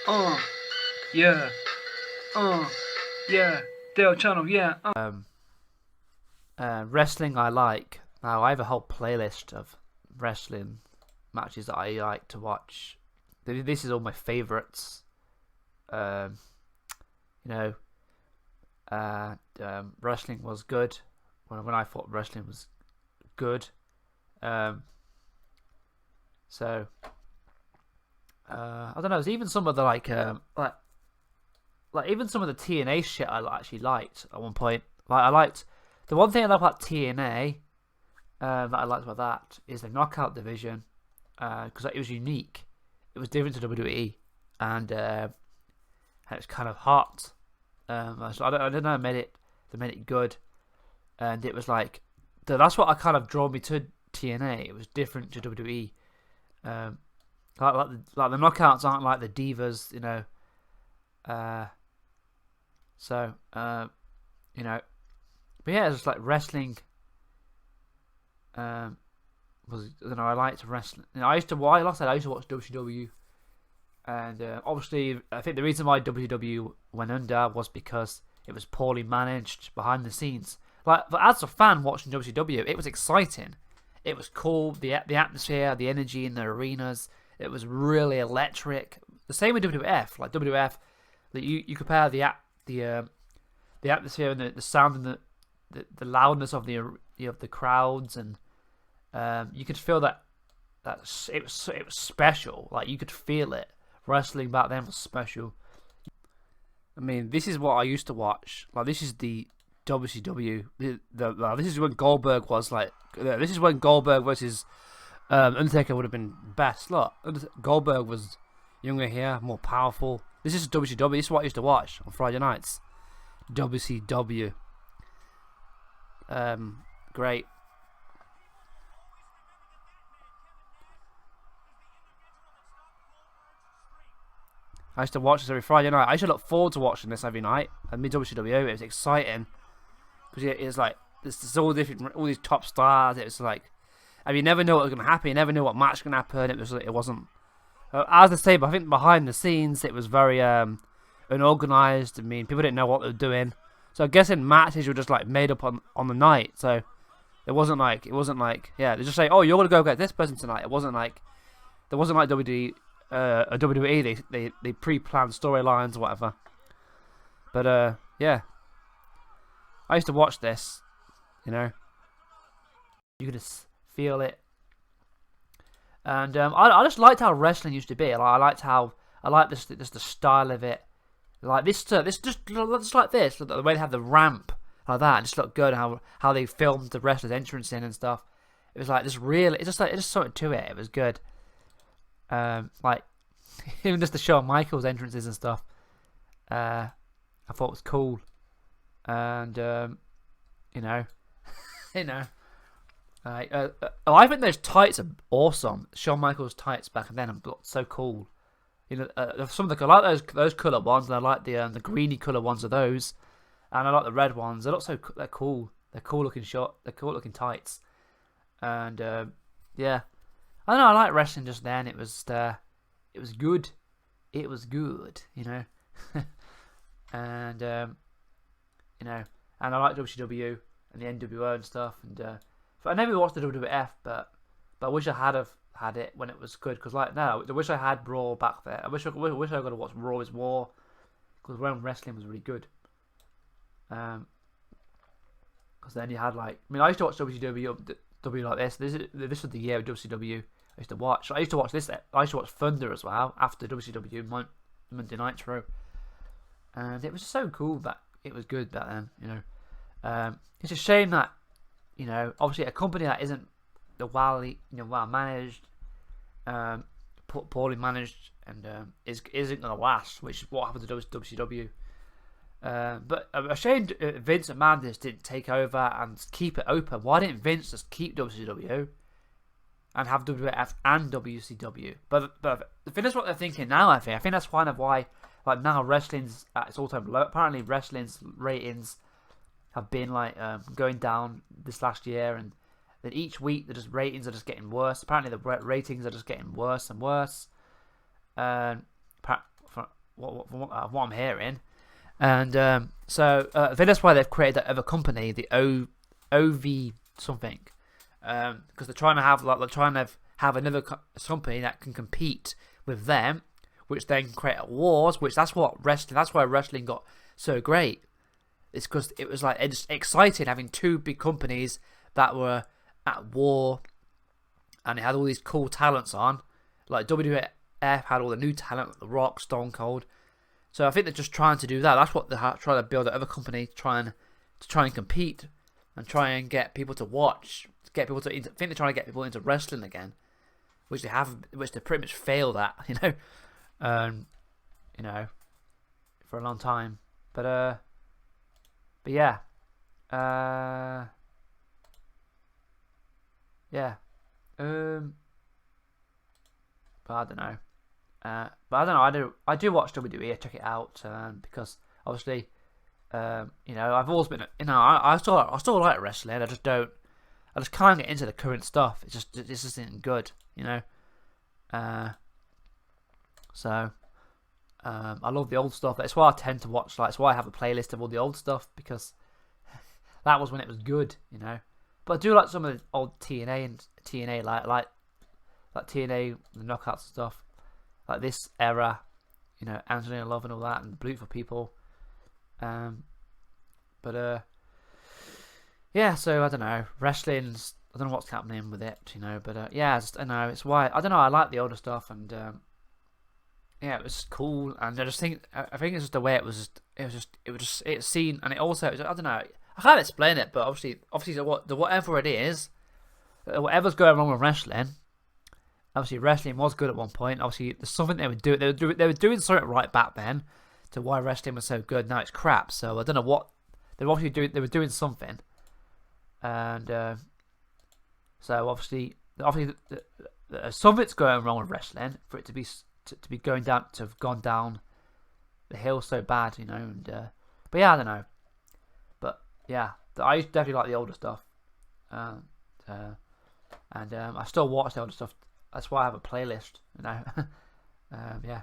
Uh, yeah. Yeah. Dale Channel, yeah. Wrestling I like. Now I have a whole playlist of wrestling matches that I like to watch. This is all my favorites. Um, you know, wrestling was good when I thought wrestling was good. Um, so I don't know. There's even some of the like even some of the TNA shit I actually liked at one point. Like I liked the one thing I love about TNA that I liked about that is the knockout division because it was unique. It was different to WWE and it was kind of hot. So I don't know. They made it good, and it was like that's what I kind of drew me to TNA. It was different to WWE. Um, like the knockouts aren't like the divas, you know. Uh, so you know, but yeah, it's just like wrestling. Was I don't know. I liked wrestling. You know, like I said, I used to watch WCW, and obviously, I think the reason why WCW went under was because it was poorly managed behind the scenes. Like, but as a fan watching WCW, it was exciting. It was cool. The atmosphere, the energy in the arenas. It was really electric. The same with WWF. Like WWF, that you compare the atmosphere and the sound and the loudness of the crowds, and you could feel that it was special. Like you could feel it. Wrestling back then was special. I mean, this is what I used to watch. Like this is the WCW. This is when Goldberg was like. This is when Goldberg versus Undertaker would have been best. Look, Goldberg was younger here, more powerful. This is WCW. This is what I used to watch on Friday nights. WCW. Great. I used to watch this every Friday night. I used to look forward to watching this every night. And me WCW, it was exciting because it was like there's all different, all these top stars. It was like, I mean, you never know what was going to happen. You never knew what match was going to happen. It wasn't. As I say, but I think behind the scenes it was very unorganized. I mean, people didn't know what they were doing. So I guess in matches you were just like made up on the night. So it wasn't like yeah, they just say, oh, you're gonna go get this person tonight. It wasn't like there wasn't like WWE a WWE. They pre-planned storylines or whatever. But yeah, I used to watch this. You know, you could just feel it, and I just liked how wrestling used to be. I liked how I liked this the style of it. Like this just like this. The way they have the ramp like that, it just looked good. How they filmed the wrestlers' entrance in and stuff. It was like this real. It's just something to it. It was good. Like even just the Shawn Michaels entrances and stuff. I thought was cool, and you know, you know. I think those tights are awesome. Shawn Michaels tights back then are so cool. You know, some of the I like those colour ones, and I like the greeny colour ones of those, and I like the red ones. They look they're cool. They're cool looking shot. They're cool looking tights, and yeah, I don't know. I like wrestling just then. It was good. It was good, you know, and you know, and I like WCW and the NWO and stuff, and but I never watched the WWF, but I wish I had it when it was good. Because like now, I wish I had Raw back there. I wish I got to watch Raw is War because when wrestling was really good. Because then you had like, I mean, I used to watch WCW like this. This was the year of WCW. I used to watch. I used to watch this. I used to watch Thunder as well after WCW Monday Nitro, and it was so cool that it was good back then. You know, it's a shame that obviously a company that isn't well managed, poorly managed, and isn't going to last, which is what happened to WCW. But I'm ashamed Vince McMahon just didn't take over and keep it open. Why didn't Vince just keep WCW and have WWF and WCW? But I think that's what they're thinking now. I think that's kind of why, like now wrestling's at its all-time low. Apparently, wrestling's ratings have been like going down this last year, and then each week the ratings are just getting worse. Apparently, the ratings are just getting worse and worse. what I'm hearing. And so I think that's why they've created that other company, the OV something, because they're trying to have another company that can compete with them, which then create wars. Which that's why wrestling got so great. It's because it was like it's exciting having two big companies that were at war, and it had all these cool talents on. Like WWF had all the new talent, like The Rock, Stone Cold. So I think they're just trying to do that. That's what they're trying to build. Another company trying and compete and try and get people to watch, get people to. I think they're trying to get people into wrestling again, which they pretty much failed at. For a long time. But yeah, yeah. But I don't know. I do watch WWE. I check it out because obviously, I've always been. I still like wrestling. I just can't get into the current stuff. It just isn't good. So I love the old stuff. That's why I tend to watch. That's why I have a playlist of all the old stuff because that was when it was good. But I do like some of the old TNA like TNA, the knockouts stuff, like this era, Angelina Love and all that, and Beautiful People. Yeah. So I don't know, wrestling's. I don't know what's happening with it, But yeah, I know it's why I don't know. I like the older stuff, and yeah, it was cool. And I think it's just the way it was. It's seen, and it also. I don't know. I can't explain it, but obviously, whatever it is, whatever's going wrong with wrestling. Obviously, wrestling was good at one point. Obviously, there's something they were doing. They were doing something right back then to why wrestling was so good. Now it's crap. So I don't know what they were obviously doing. They were doing something, and so obviously, something's going wrong with wrestling for it to be going down, to have gone down the hill so bad, And but yeah, I don't know. But yeah, I definitely like the older stuff, and I still watch the older stuff. That's why I have a playlist, Yeah.